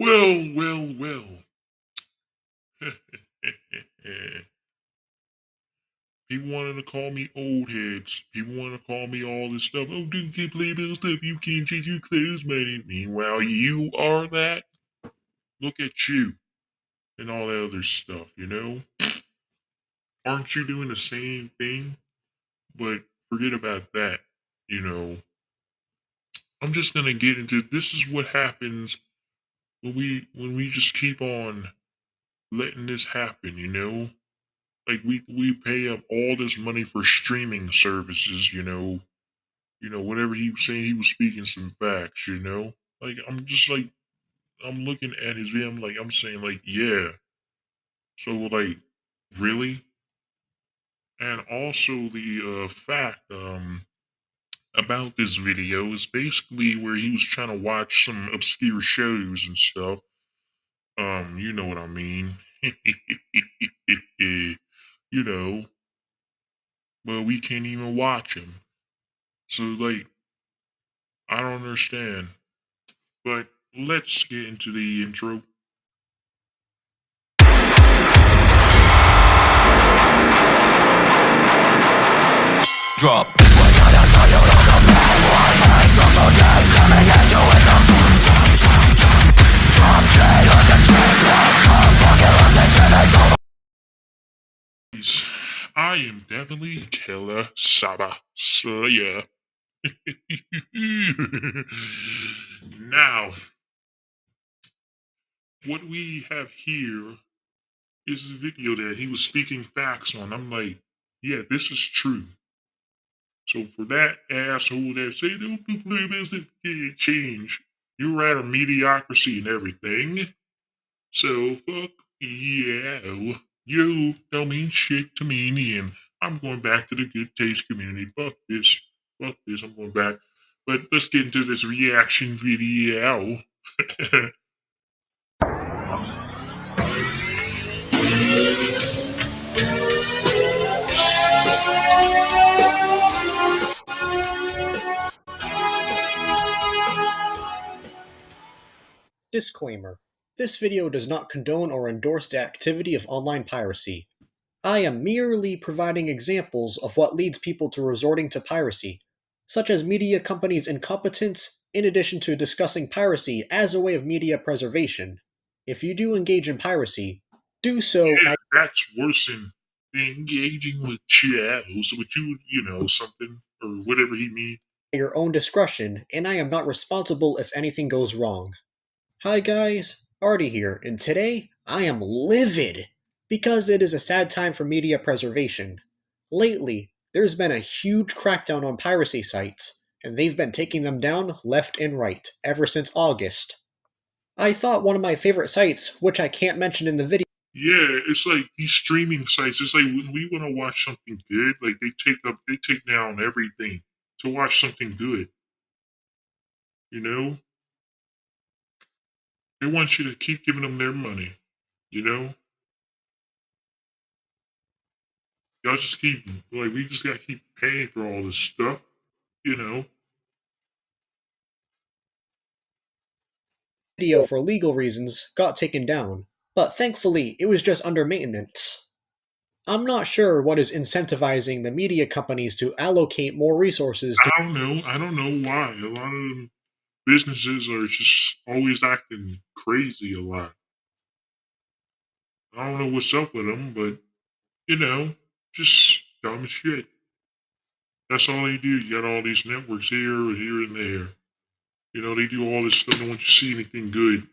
Well. People wanted to call me old heads. People want to call me all this stuff. Oh, dude, you can't play about stuff. You can't change your clothes, man. Meanwhile, you are that. Look at you and all that other stuff, you know? Aren't you doing the same thing? But forget about that. You know, I'm just gonna get into this is what happens when we just keep on letting this happen, you know? Like we pay up all this money for streaming services, whatever he was saying, he was speaking some facts, you know? Like I'm just like I'm looking at his video, I'm saying like, yeah. So like really? And also the fact about this video is basically where he was trying to watch some obscure shows and stuff. You know what I mean. you know, but we can't even watch him. So like I don't understand. But let's get into the intro. Drop. I am definitely Killer Saba Slayer. Now, what we have here is the video that he was speaking facts on. I'm like, yeah, this is true. So for that asshole that say don't do it can't change, you're at a mediocrity and everything. So fuck yeah. You don't mean shit to me and I'm going back to the good taste community. Fuck this. Fuck this. I'm going back. But let's get into this reaction video. Disclaimer: this video does not condone or endorse the activity of online piracy. I am merely providing examples of what leads people to resorting to piracy, such as media companies' incompetence, in addition to discussing piracy as a way of media preservation. If you do engage in piracy, do so Yeah, at that's worse than engaging with shadows, which something or whatever he means. your own discretion, and I am not responsible if anything goes wrong. Hi guys, Artie here, and today I am livid because it is a sad time for media preservation. Lately, there's been a huge crackdown on piracy sites, and they've been taking them down left and right ever since August. I thought one of my favorite sites, which I can't mention in the video, Yeah, it's like these streaming sites. It's like when we want to watch something good, like they take down everything to watch something good. You know, they want you to keep giving them their money. You know, y'all just keep like we just gotta keep paying for all this stuff. You know, for legal reasons got taken down, but thankfully it was just under maintenance. I'm not sure what is incentivizing the media companies to allocate more resources to I don't know. I don't know why. A lot of them businesses are just always acting crazy a lot. I don't know what's up with them, but just dumb shit. That's all they do. You got all these networks here, and there. They do all this stuff. Don't want you to see anything good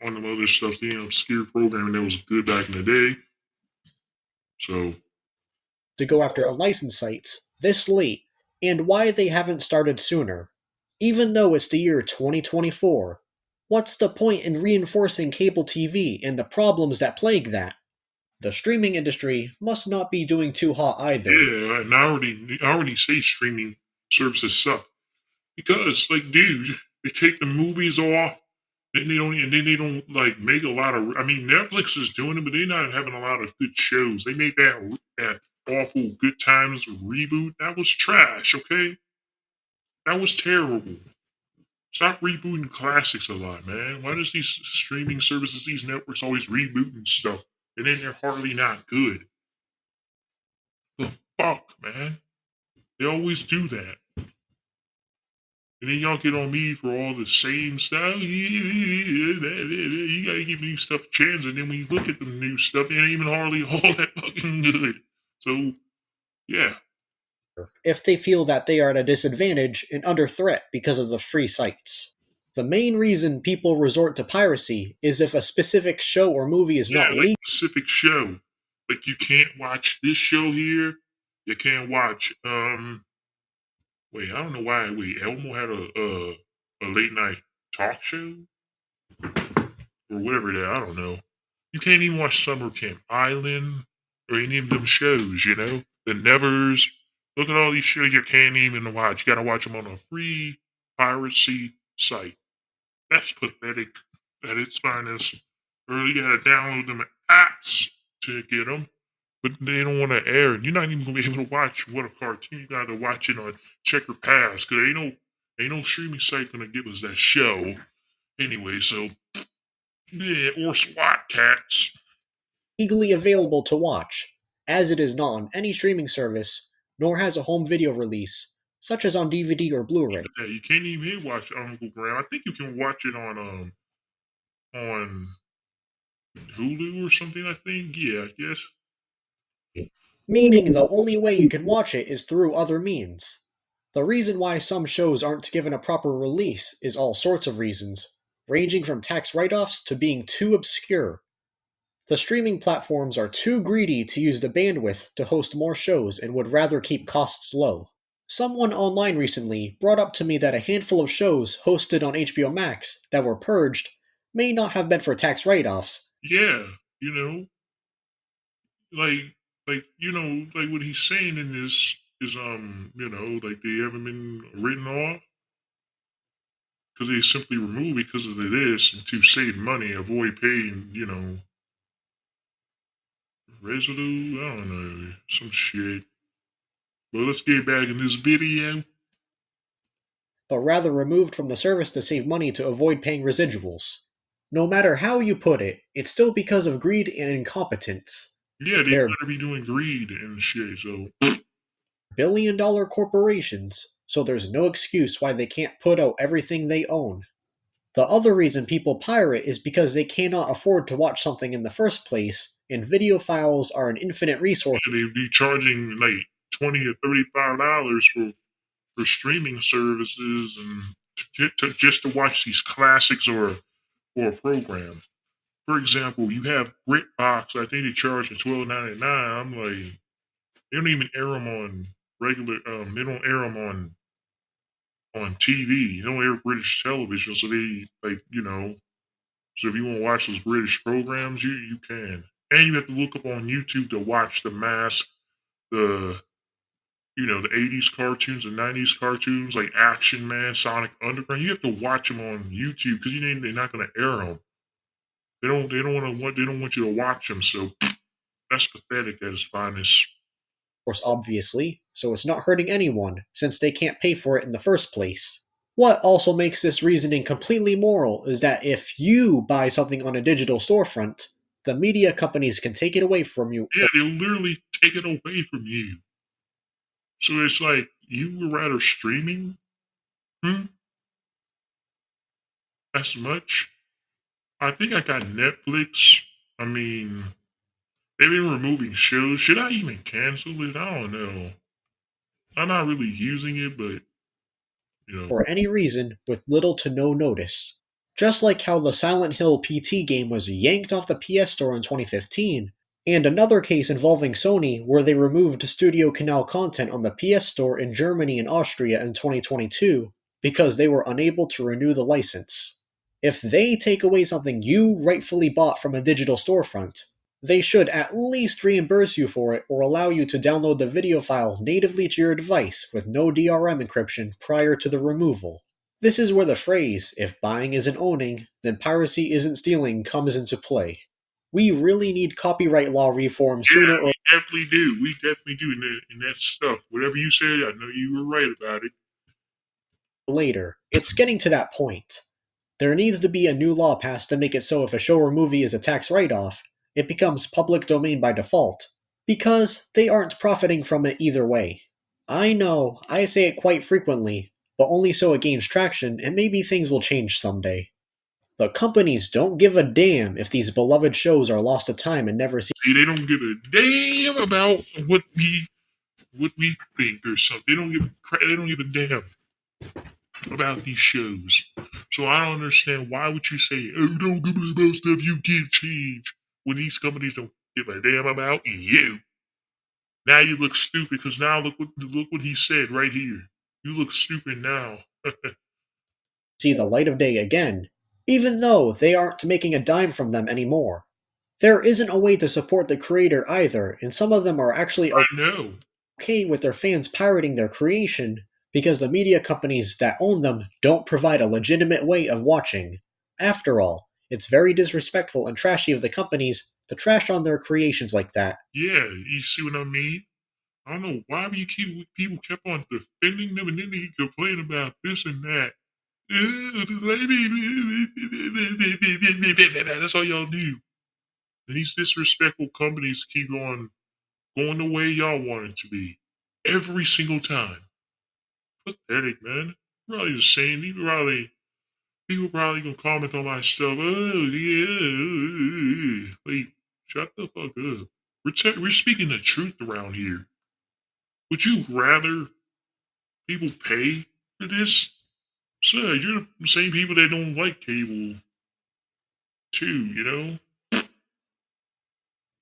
on them other stuff. Obscure programming that was good back in the day. So, go after unlicensed sites this late, and why they haven't started sooner. Even though it's the year 2024, what's the point in reinforcing cable TV and the problems that plague that? The streaming industry must not be doing too hot either. yeah, and I already say streaming services suck because, like, dude, they take the movies off. And then they don't like make a lot of. I mean, Netflix is doing it, but they're not having a lot of good shows. They made that awful Good Times reboot. That was trash. Okay, that was terrible. Stop rebooting classics a lot, man. Why does these streaming services, these networks always rebooting stuff and then they're hardly not good? The fuck, man? They always do that. And then y'all get on me for all the same stuff. You gotta give new stuff a chance, and then when you look at the new stuff, it ain't even hardly all that fucking good. So, yeah. if they feel that they are at a disadvantage and under threat because of the free sites. The main reason people resort to piracy is if a specific show or movie is Yeah, not like legal. specific show. Like you can't watch this show here. You can't watch wait, I don't know why Elmo had a late night talk show or whatever that I don't know. You can't even watch Summer Camp Island or any of them shows, you know? The Nevers. Look at all these shows you can't even watch. You gotta watch them on a free piracy site. That's pathetic at its finest. Or you gotta download them apps to get them, but they don't want to air it. You're not even gonna be able to watch what a cartoon. You gotta watch it on Checker Pass, cause ain't no streaming site gonna give us that show anyway. So yeah, or SWAT cats. Legally available to watch, as it is not on any streaming service, nor has a home video release, such as on DVD or Blu-ray. Yeah, you can't even watch Uncle Graham. I think you can watch it on Hulu or something. I think. Yeah, I guess. Meaning the only way you can watch it is through other means. The reason why some shows aren't given a proper release is all sorts of reasons, ranging from tax write-offs to being too obscure. The streaming platforms are too greedy to use the bandwidth to host more shows and would rather keep costs low. Someone online recently brought up to me that a handful of shows hosted on HBO Max that were purged may not have been for tax write offs. Yeah, you know, like like what he's saying in this is like they haven't been written off because they simply remove it because of this and to save money, avoid paying, residue. I don't know, some shit. But let's get back in this video. But rather removed from the service to save money to avoid paying residuals. No matter how you put it, it's still because of greed and incompetence. Yeah, they They're better be doing greed and shit. So billion-dollar corporations, so there's no excuse why they can't put out everything they own. The other reason people pirate is because they cannot afford to watch something in the first place, and video files are an infinite resource. yeah, they be charging like $20 or $35 for streaming services and just to watch these classics or a program. For example, you have BritBox. I think they charge you $12.99. I'm like, they don't even air them on regular. They don't air them on TV. They don't air British television, so they like. So if you want to watch those British programs, you can, and you have to look up on YouTube to watch The Mask, the the '80s cartoons and '90s cartoons like Action Man, Sonic Underground. You have to watch them on YouTube because they're not going to air them. They don't want you to watch them. So that's pathetic at its finest. Obviously, so it's not hurting anyone, since they can't pay for it in the first place. What also makes this reasoning completely moral is that if you buy something on a digital storefront, the media companies can take it away from you Yeah, for they'll literally take it away from you. So it's like you would rather streaming, hmm, as much. I think I got Netflix. I mean, they've been removing shows. Should I even cancel it? I don't know. I'm not really using it, but you know, for any reason with little to no notice. Just like how the Silent Hill PT game was yanked off the PS Store in 2015, and another case involving Sony where they removed Studio Canal content on the PS Store in Germany and Austria in 2022 because they were unable to renew the license. If they take away something you rightfully bought from a digital storefront, they should at least reimburse you for it or allow you to download the video file natively to your device with no DRM encryption prior to the removal. This is where the phrase, if buying isn't owning, then piracy isn't stealing, comes into play. We really need copyright law reform yeah, sooner or we definitely do. We definitely do in that stuff. Whatever you said, I know you were right about it. later. It's getting to that point. There needs to be a new law passed to make it so if a show or movie is a tax write-off, it becomes public domain by default, because they aren't profiting from it either way. I know, I say it quite frequently, but only so it gains traction and maybe things will change someday. The companies don't give a damn if these beloved shows are lost to time and never seen. See, they don't give a damn about what we think or something. They don't give a damn about these shows. So I don't understand why would you say, "Oh, don't give a damn about stuff you can't change," when these companies don't give a damn about you. Now you look stupid because now look what he said right here. You look stupid now. See the light of day again, even though they aren't making a dime from them anymore. There isn't a way to support the creator either, and some of them are actually I know. okay with their fans pirating their creation because the media companies that own them don't provide a legitimate way of watching. After all, it's very disrespectful and trashy of the companies to trash on their creations like that. Yeah, you see what I mean? I don't know why people kept on defending them and then they complain about this and that. That's all y'all do. And these disrespectful companies keep on going the way y'all want it to be. Every single time. Pathetic, man. Probably the same. People probably gonna comment on my stuff. Oh yeah. Wait, shut the fuck up. We're speaking the truth around here. Would you rather people pay for this? So you're the same people that don't like cable too, you know?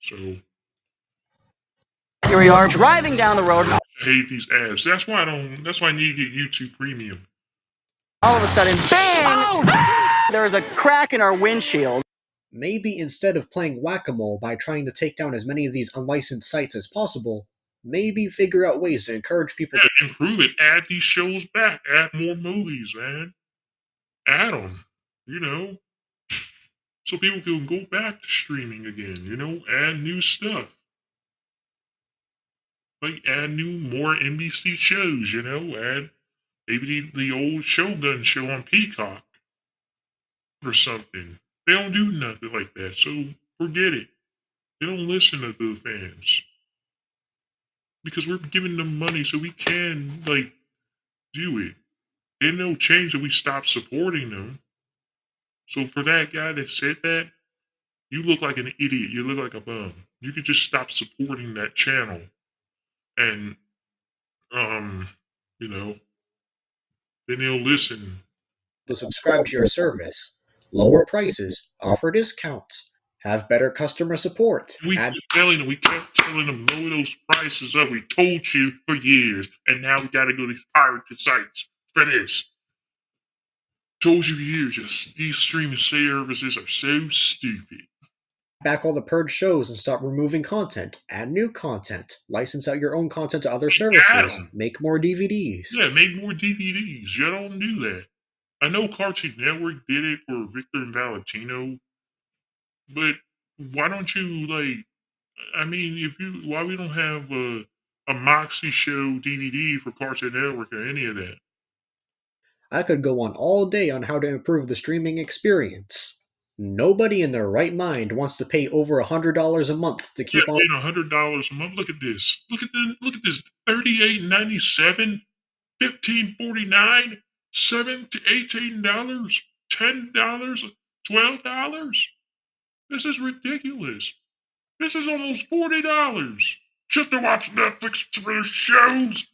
So Here we are driving down the road, and I hate these ads. That's why I need to get YouTube premium. all of a sudden, bang! There is a crack in our windshield. Maybe instead of playing whack-a-mole by trying to take down as many of these unlicensed sites as possible, maybe figure out ways to encourage people to Yeah, improve it. Add these shows back. Add more movies, man. Add them. You know, so people can go back to streaming again. You know, add new stuff. Like add more NBC shows. You know, add maybe the old Shogun show on Peacock or something. They don't do nothing like that, so forget it. They don't listen to the fans because we're giving them money, so we can do it. They no change that we stop supporting them. So for that guy that said that, you look like an idiot. You look like a bum. You could just stop supporting that channel, and um, you know, then they'll listen. subscribe to your service, lower prices, offer discounts, have better customer support, We add kept telling them, lower those prices up. We told you for years, and now we got to go to these pirate sites for this. Told you for years. Just these streaming services are so stupid. back all the purge shows and stop removing content, add new content, license out your own content to other Add services, 'em. make more DVDs. Yeah, make more DVDs. You don't do that. I know Cartoon Network did it for Victor and Valentino, but why don't you I mean, if you why we don't have a Moxie Show DVD for Cartoon Network or any of that? I could go on all day on how to improve the streaming experience. Nobody in their right mind wants to pay over $100 a month to Yeah, keep on. paying $100 a month. Look at this. Look at this. 38.97, 15.49, $7 to $18, $10, $12. This is ridiculous. This is almost $40 just to watch Netflix shows.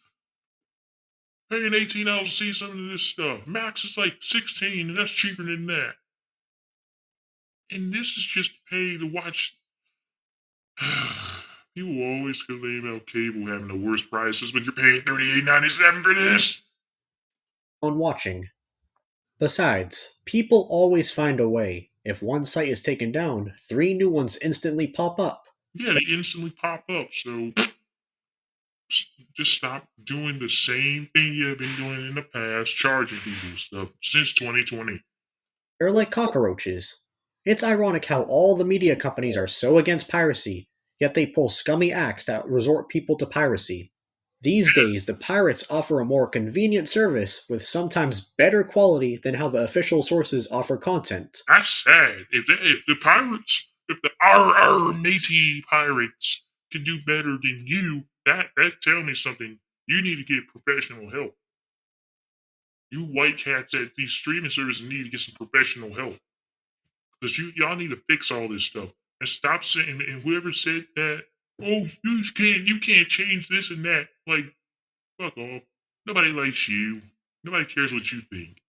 Paying $18 to see some of this stuff. Max is like 16, and that's cheaper than that. And this is just pay to watch. People always complain about cable having the worst prices, but you're paying $38.97 for this. on watching. Besides, people always find a way. If one site is taken down, 3 new ones instantly pop up. Yeah, they instantly pop up. So just stop doing the same thing you've been doing in the past, charging people stuff since 2020. They're like cockroaches. It's ironic how all the media companies are so against piracy, yet they pull scummy acts that resort people to piracy. These days, the pirates offer a more convenient service with sometimes better quality than how the official sources offer content. That's sad. If the pirates, if the RR matey pirates can do better than you, that tell me something. You need to get professional help. You white cats at these streaming services need to get some professional help because y'all need to fix all this stuff and stop saying. And whoever said that, oh, you can't change this and that. Like, fuck off. Nobody likes you. Nobody cares what you think.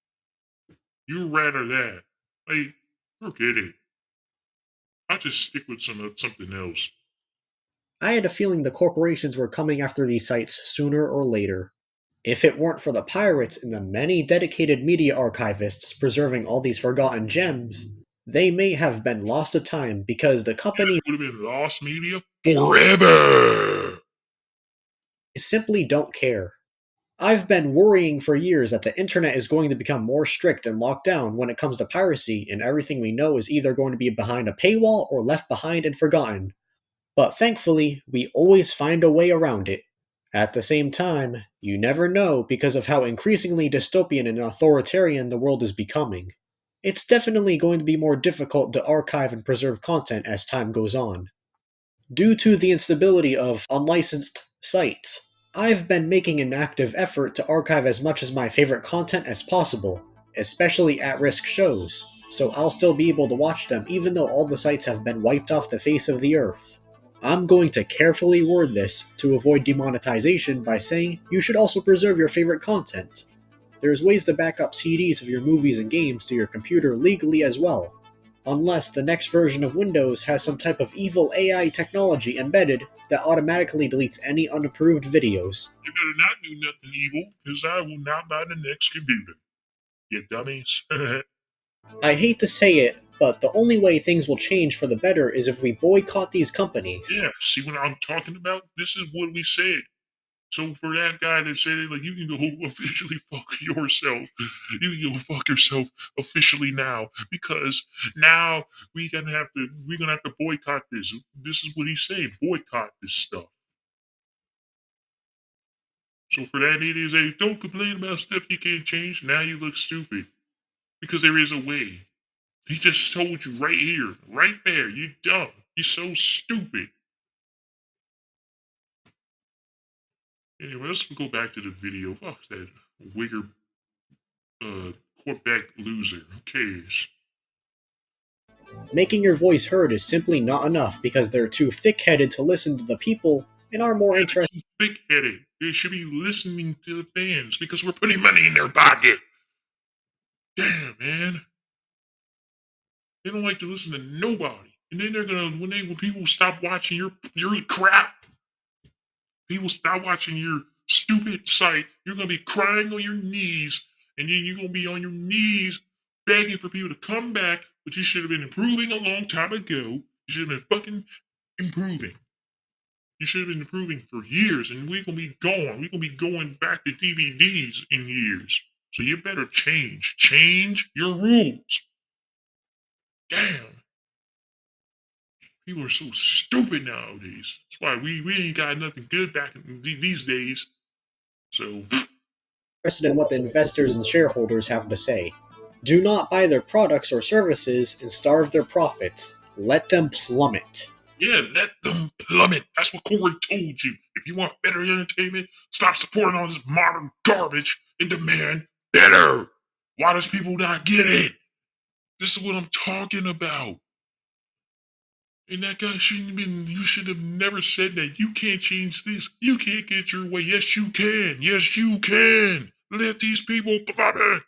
You'd rather that. Like, forget it. I just stick with something else. I had a feeling the corporations were coming after these sites sooner or later. If it weren't for the pirates and the many dedicated media archivists preserving all these forgotten gems, they may have been lost to time because the companies Would have been lost media forever. simply don't care. I've been worrying for years that the internet is going to become more strict and locked down when it comes to piracy, and everything we know is either going to be behind a paywall or left behind and forgotten. But thankfully, we always find a way around it. At the same time, you never know because of how increasingly dystopian and authoritarian the world is becoming. It's definitely going to be more difficult to archive and preserve content as time goes on. Due to the instability of unlicensed sites, I've been making an active effort to archive as much of my favorite content as possible, especially at risk shows, so I'll still be able to watch them even though all the sites have been wiped off the face of the earth. I'm going to carefully word this to avoid demonetization by saying you should also preserve your favorite content. There's ways to back up CDs of your movies and games to your computer legally as well, unless the next version of Windows has some type of evil AI technology embedded that automatically deletes any unapproved videos. You better not do nothing evil, because I will not buy the next computer. You dummies. I hate to say it, but the only way things will change for the better is if we boycott these companies. Yeah, see what I'm talking about? This is what we said. So for that guy that said it, like, you can go officially fuck yourself. You can go fuck yourself officially now, because now we're gonna have to boycott this. This is what he said. Boycott this stuff. So for that idiot say, don't complain about stuff you can't change. Now you look stupid. Because there is a way. He just told you right here, right there. You dumb. You're so stupid. Anyway, let's go back to the video. Fuck that wigger Quebec loser. Who cares? Making your voice heard is simply not enough because they're too thick headed to listen to the people and are more interested. Too thick headed. They should be listening to the fans because we're putting money in their pocket. Damn, man. They don't like to listen to nobody. And then they're gonna when people stop watching your crap, people stop watching your stupid site, you're gonna be crying on your knees, and then you're gonna be on your knees begging for people to come back, but you should have been improving a long time ago. You should have been fucking improving. You should have been improving for years, and we're gonna be gone. We're gonna be going back to DVDs in years. So you better change. Change your rules. Damn. People are so stupid nowadays. That's why we ain't got nothing good back in these days. So In what the investors and shareholders have to say. Do not buy their products or services and starve their profits. Let them plummet. yeah, let them plummet. That's what Corey told you. If you want better entertainment, stop supporting all this modern garbage and demand better. Why does people not get it? This is what I'm talking about. And that guy shouldn't have been, you should have never said that. You can't change this. You can't get your way. Yes, you can. Yes, you can. Let these people plummet.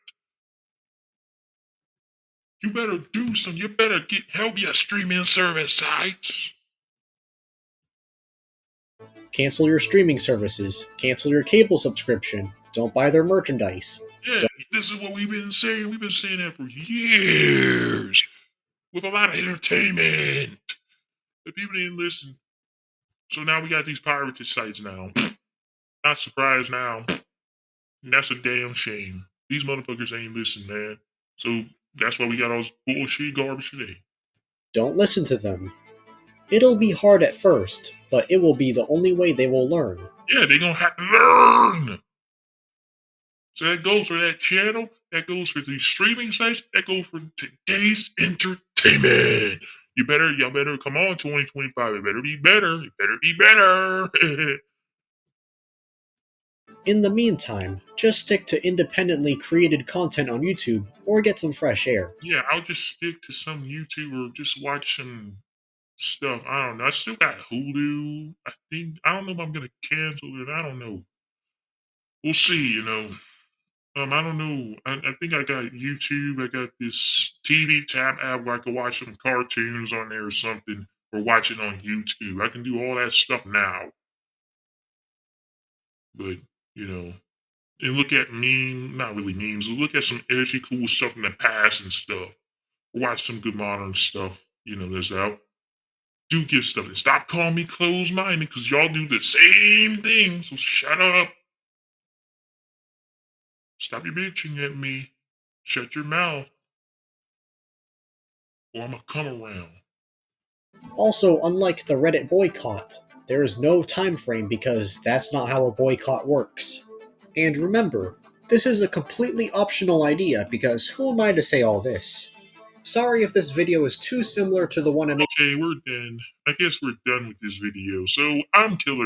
You better do something. You better get help your streaming service sites. Cancel your streaming services. Cancel your cable subscription. Don't buy their merchandise. Yeah, this is what we've been saying. We've been saying that for years with a lot of entertainment. But people didn't listen. So now we got these pirated sites now. Not surprised now. And that's a damn shame. These motherfuckers ain't listen, man. So that's why we got all this bullshit garbage today. Don't listen to them. It'll be hard at first, but it will be the only way they will learn. Yeah, they're gonna have to learn. So that goes for that channel, that goes for these streaming sites, that goes for today's entertainment. Y'all better come on 2025. It better be better. It better be better. In the meantime, just stick to independently created content on YouTube or get some fresh air. Yeah, I'll just stick to some YouTube or just watch some stuff. I don't know. I still got Hulu. I don't know if I'm gonna cancel it. I don't know. We'll see, you know. I don't know. I think I got YouTube. I got this TV tab app where I can watch some cartoons on there or something, or watch it on YouTube. I can do all that stuff now. But, you know, and look at not really memes, but look at some edgy, cool stuff in the past and stuff. Watch some good modern stuff, that's out. Do give stuff. And stop calling me closed minded because y'all do the same thing. So shut up. Stop your bitching at me. Shut your mouth, or I'm going to come around. Also, unlike the Reddit boycott, there is no time frame because that's not how a boycott works. And remember, this is a completely optional idea because who am I to say all this? Sorry if this video is too similar to the one I made. Okay, we're done. I guess we're done with this video. So I'm Killer